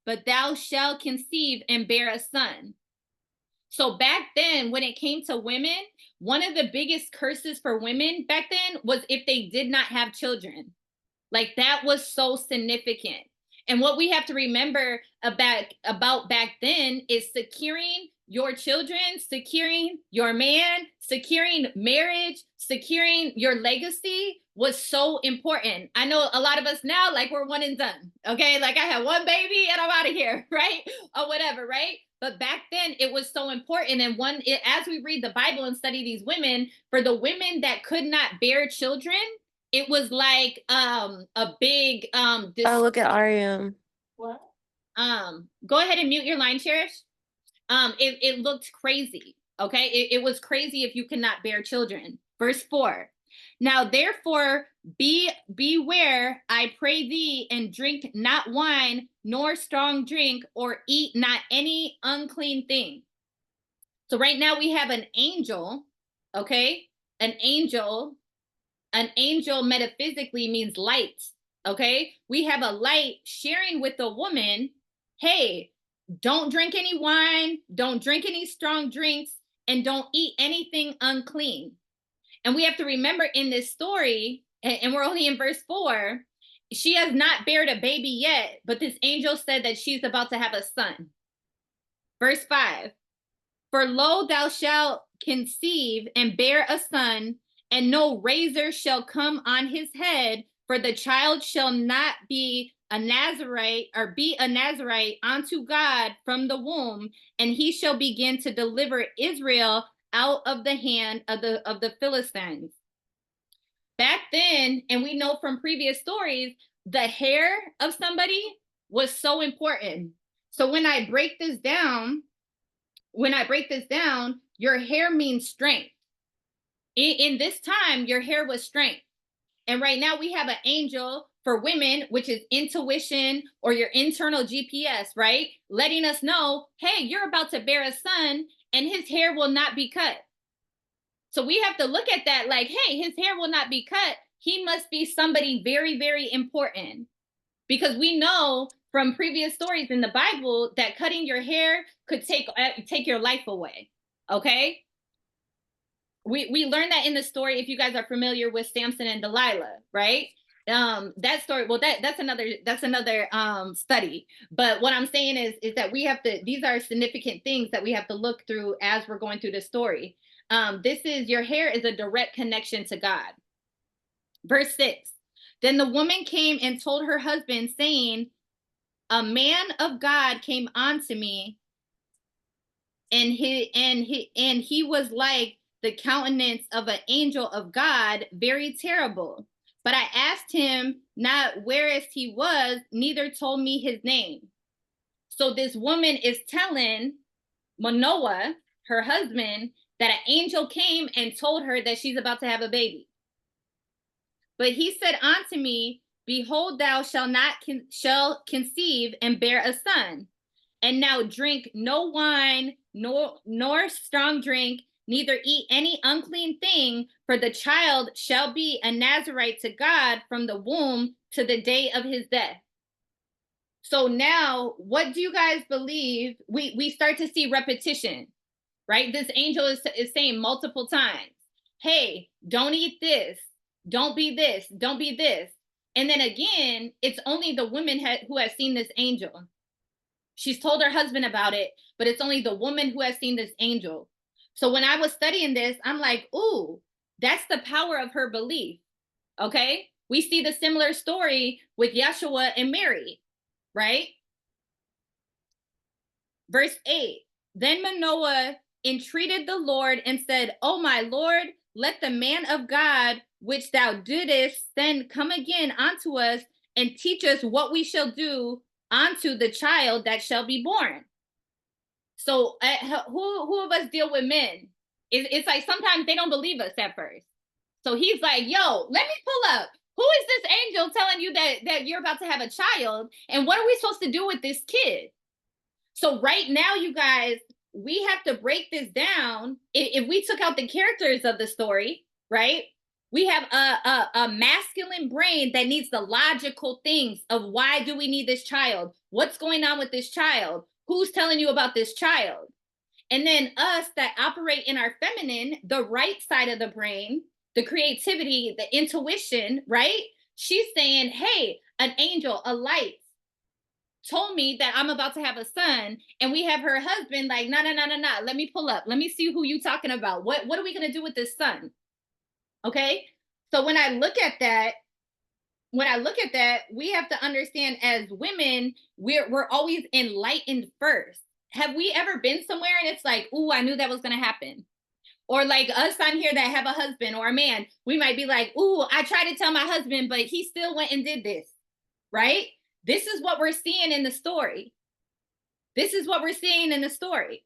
but thou shalt conceive and bear a son. So back then, when it came to women, one of the biggest curses for women back then was if they did not have children. Like that was so significant. And what we have to remember about back then is securing your children, securing your man, securing marriage, securing your legacy was so important. I know a lot of us now, like we're one and done. Okay. Like I had one baby and I'm out of here, right? Or whatever, right? But back then it was so important. And as we read the Bible and study these women, for the women that could not bear children, it was like a big Oh, look at Ariam. what? Go ahead and mute your line, Cherish. It looked crazy. Okay, it was crazy if you cannot bear children. Verse 4. Now therefore beware, I pray thee, and drink not wine nor strong drink, or eat not any unclean thing. So right now we have an angel, okay? An angel metaphysically means light, okay? We have a light sharing with a woman, hey, don't drink any wine, don't drink any strong drinks, and don't eat anything unclean. And we have to remember in this story, and we're only in verse 4, she has not bared a baby yet, but this angel said that she's about to have a son. Verse 5, for lo, thou shalt conceive and bear a son, and no razor shall come on his head, for the child shall not be a Nazarite, or be a Nazarite unto God from the womb, and he shall begin to deliver Israel out of the hand of the Philistines. Back then, and we know from previous stories, the hair of somebody was so important. So when I break this down, your hair means strength. In this time, your hair was strength. And right now we have an angel for women, which is intuition or your internal GPS, right? Letting us know, hey, you're about to bear a son and his hair will not be cut. So we have to look at that like, hey, his hair will not be cut. He must be somebody very, very important. Because we know from previous stories in the Bible that cutting your hair could take your life away. Okay? We learned that in the story, if you guys are familiar with Samson and Delilah, right? That story, well, that's another study. But what I'm saying is that we have to, these are significant things that we have to look through as we're going through the story. This is, your hair is a direct connection to God. Verse 6. Then the woman came and told her husband, saying, a man of God came unto me, and he was like the countenance of an angel of God, very terrible. But I asked him not whereas he was, neither told me his name. So this woman is telling Manoah, her husband, that an angel came and told her that she's about to have a baby. But he said unto me, behold, thou shall conceive and bear a son. And now drink no wine, nor strong drink, neither eat any unclean thing, for the child shall be a Nazarite to God from the womb to the day of his death. So now, what do you guys believe? We start to see repetition, right? This angel is saying multiple times, hey, don't eat this, don't be this, don't be this. And then again, it's only the woman who has seen this angel. She's told her husband about it, but it's only the woman who has seen this angel. So when I was studying this, I'm like, ooh, that's the power of her belief. Okay. We see the similar story with Yeshua and Mary, right? Verse 8. Then Manoah entreated the Lord and said, oh my Lord, let the man of God, which thou didst send, come again unto us and teach us what we shall do onto the child that shall be born. So who of us deal with men? It's like sometimes they don't believe us at first. So he's like, yo, let me pull up. Who is this angel telling you that you're about to have a child? And what are we supposed to do with this kid? So right now, you guys, we have to break this down. If we took out the characters of the story, right? We have a masculine brain that needs the logical things of why do we need this child? What's going on with this child? Who's telling you about this child? And then us that operate in our feminine, the right side of the brain, the creativity, the intuition, right? She's saying, hey, an angel, a light told me that I'm about to have a son. And we have her husband like, no, no, no, no, no. Let me pull up. Let me see who you talking about. What are we going to do with this son? Okay. So when I look at that, we have to understand as women, we're always enlightened first. Have we ever been somewhere and it's like, ooh, I knew that was gonna happen? Or like us on here that have a husband or a man, we might be like, ooh, I tried to tell my husband, but he still went and did this, right? This is what we're seeing in the story. This is what we're seeing in the story.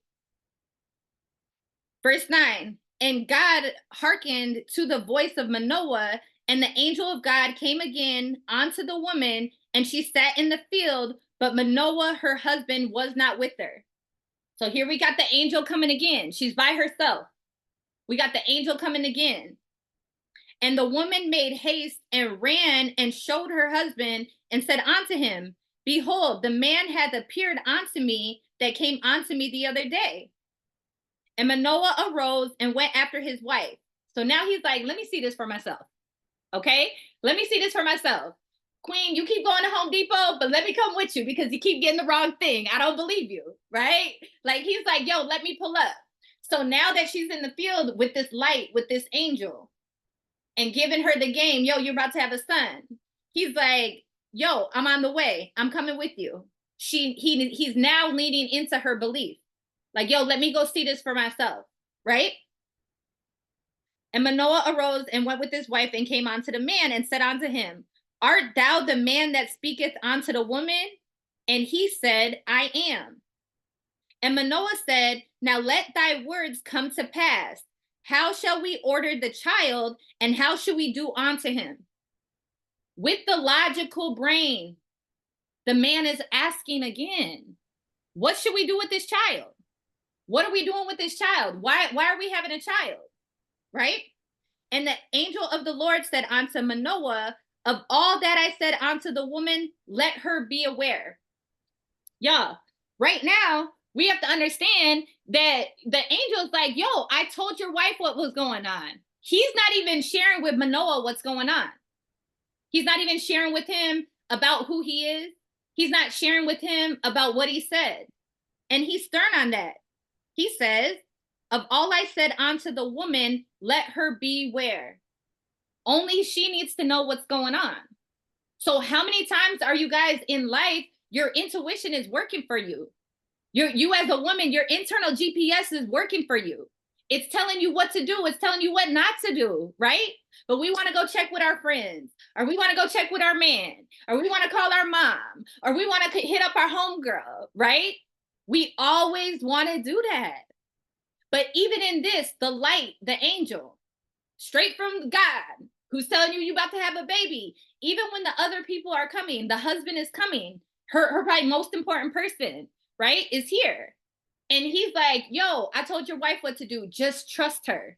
Verse 9, and God hearkened to the voice of Manoah, and the angel of God came again unto the woman, and she sat in the field, but Manoah, her husband, was not with her. So here we got the angel coming again. She's by herself. We got the angel coming again. And the woman made haste and ran and showed her husband and said unto him, behold, the man hath appeared unto me that came unto me the other day. And Manoah arose and went after his wife. So now he's like, let me see this for myself. Okay, let me see this for myself. Queen, you keep going to Home Depot, but let me come with you because you keep getting the wrong thing. I don't believe you, right? Like he's like, yo, let me pull up. So now that she's in the field with this light, with this angel, and giving her the game, yo, you're about to have a son. He's like, yo, I'm on the way. I'm coming with you. He's now leading into her belief. Like, yo, let me go see this for myself, right? And Manoah arose and went with his wife and came unto the man and said unto him, art thou the man that speaketh unto the woman? And he said, I am. And Manoah said, now let thy words come to pass. How shall we order the child, and how shall we do unto him? With the logical brain, the man is asking again, what should we do with this child? What are we doing with this child? Why are we having a child? Right? And the angel of the Lord said unto Manoah, of all that I said unto the woman, let her be aware. Yeah, right now, we have to understand that the angel is like, yo, I told your wife what was going on. He's not even sharing with Manoah what's going on. He's not even sharing with him about who he is. He's not sharing with him about what he said. And he's stern on that. He says, of all I said unto the woman, let her beware. Only she needs to know what's going on. So how many times are you guys in life, your intuition is working for you? You as a woman, your internal GPS is working for you. It's telling you what to do. It's telling you what not to do, right? But we want to go check with our friends, or we want to go check with our man, or we want to call our mom, or we want to hit up our homegirl, right? We always want to do that. But even in this, the light, the angel, straight from God, who's telling you about to have a baby, even when the other people are coming, the husband is coming, her probably most important person, right, is here. And he's like, yo, I told your wife what to do. Just trust her.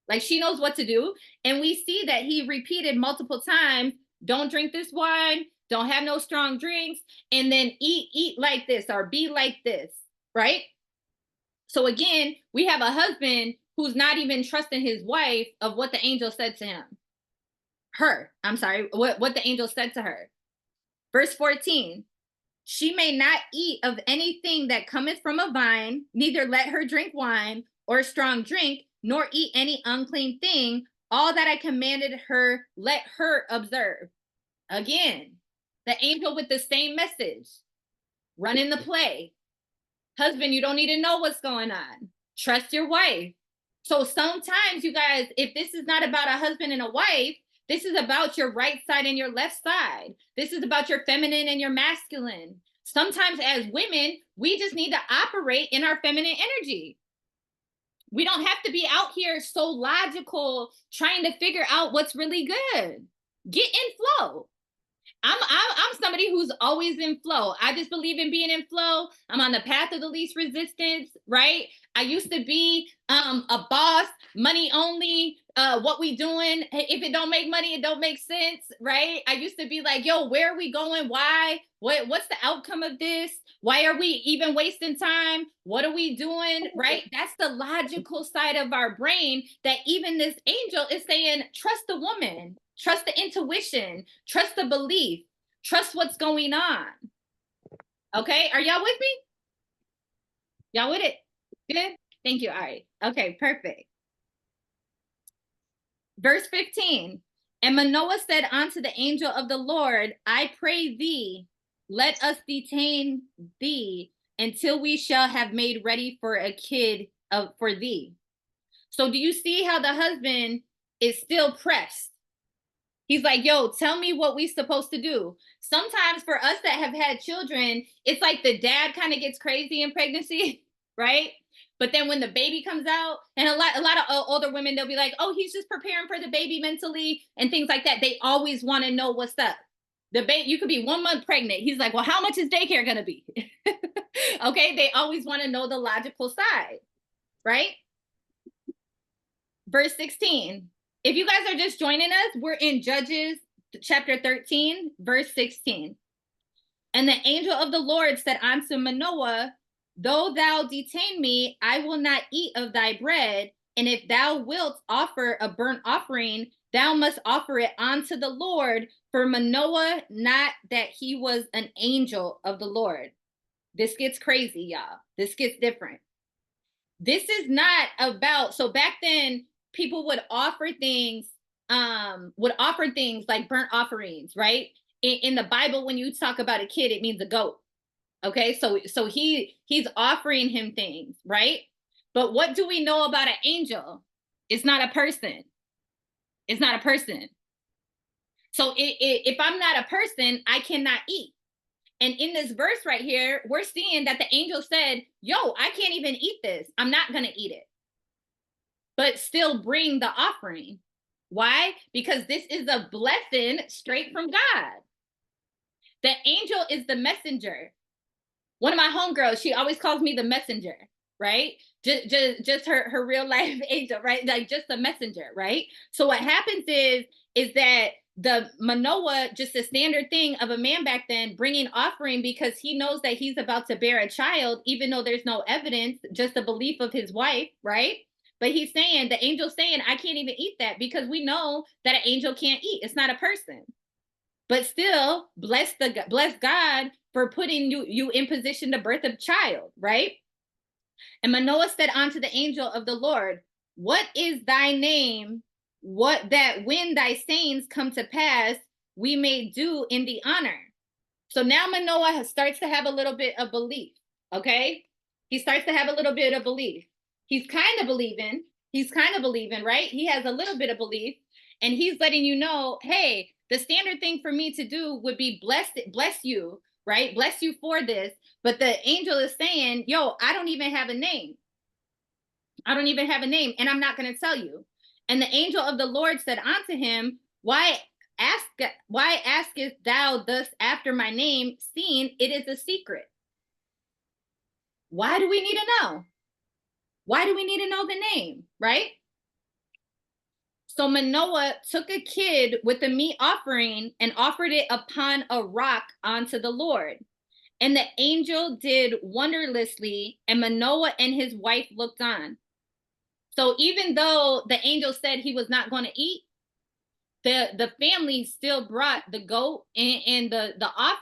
Like she knows what to do. And we see that he repeated multiple times, don't drink this wine, don't have no strong drinks, and then eat like this or be like this, right? So again, we have a husband who's not even trusting his wife of what the angel said to him. I'm sorry, what the angel said to her. Verse 14, she may not eat of anything that cometh from a vine, neither let her drink wine or strong drink, nor eat any unclean thing. All that I commanded her, let her observe. Again, the angel with the same message, running the play. Husband, you don't need to know what's going on. Trust your wife. So sometimes, you guys, if this is not about a husband and a wife, this is about your right side and your left side. This is about your feminine and your masculine. Sometimes as women, we just need to operate in our feminine energy. We don't have to be out here so logical, trying to figure out what's really good. Get in flow. I'm somebody who's always in flow. I just believe in being in flow. I'm on the path of the least resistance, right? I used to be a boss, money only, what we doing? If it don't make money, it don't make sense, right? I used to be like, yo, where are we going? Why? What's the outcome of this? Why are we even wasting time? What are we doing? Right? That's the logical side of our brain that even this angel is saying, trust the woman, trust the intuition, trust the belief, trust what's going on. Okay, are y'all with me? Y'all with it? Good. Thank you. All right. Okay, perfect. Verse 15. And Manoah said unto the angel of the Lord, I pray thee, let us detain thee until we shall have made ready for a kid for thee. So do you see how the husband is still pressed? He's like, yo, tell me what we supposed to do. Sometimes for us that have had children, it's like the dad kind of gets crazy in pregnancy, right? But then when the baby comes out, and a lot of older women, they'll be like, oh, he's just preparing for the baby mentally and things like that. They always want to know what's up. The baby, you could be 1 month pregnant. He's like, well, how much is daycare going to be? Okay. They always want to know the logical side, right? Verse 16. If you guys are just joining us, we're in Judges chapter 13, verse 16. And the angel of the Lord said unto Manoah, though thou detain me, I will not eat of thy bread. And if thou wilt offer a burnt offering, thou must offer it unto the Lord. For Manoah, not that he was an angel of the Lord. This gets crazy, y'all. This gets different. This is not about, so back then, people would offer things like burnt offerings, right? In the Bible, when you talk about a kid, it means a goat. Okay, so he's offering him things, right? But what do we know about an angel? It's not a person. It's not a person. So if I'm not a person, I cannot eat. And in this verse right here, we're seeing that the angel said, yo, I can't even eat this. I'm not going to eat it. But still bring the offering. Why? Because this is a blessing straight from God. The angel is the messenger. One of my homegirls, she always calls me the messenger, right? Just her real life angel, right? Like just the messenger, right? So what happens is that the Manoah, just a standard thing of a man back then, bringing offering because he knows that he's about to bear a child, even though there's no evidence, just the belief of his wife, right? But he's saying, the angel's saying, I can't even eat that because we know that an angel can't eat. It's not a person. But still, bless God for putting you in position to birth a child, right? And Manoah said unto the angel of the Lord, what is thy name? What that when thy sayings come to pass, we may do in the honor. So now Manoah starts to have a little bit of belief, okay? He starts to have a little bit of belief. He's kind of believing, right? He has a little bit of belief, and he's letting you know, hey, the standard thing for me to do would be bless you, right? Bless you for this. But the angel is saying, yo, I don't even have a name. I don't even have a name, and I'm not going to tell you. And the angel of the Lord said unto him, why askest thou thus after my name, seeing it is a secret? Why do we need to know? Why do we need to know the name, right? So Manoah took a kid with a meat offering and offered it upon a rock unto the Lord. And the angel did wonderlessly, and Manoah and his wife looked on. So even though the angel said he was not going to eat, the family still brought the goat and the offering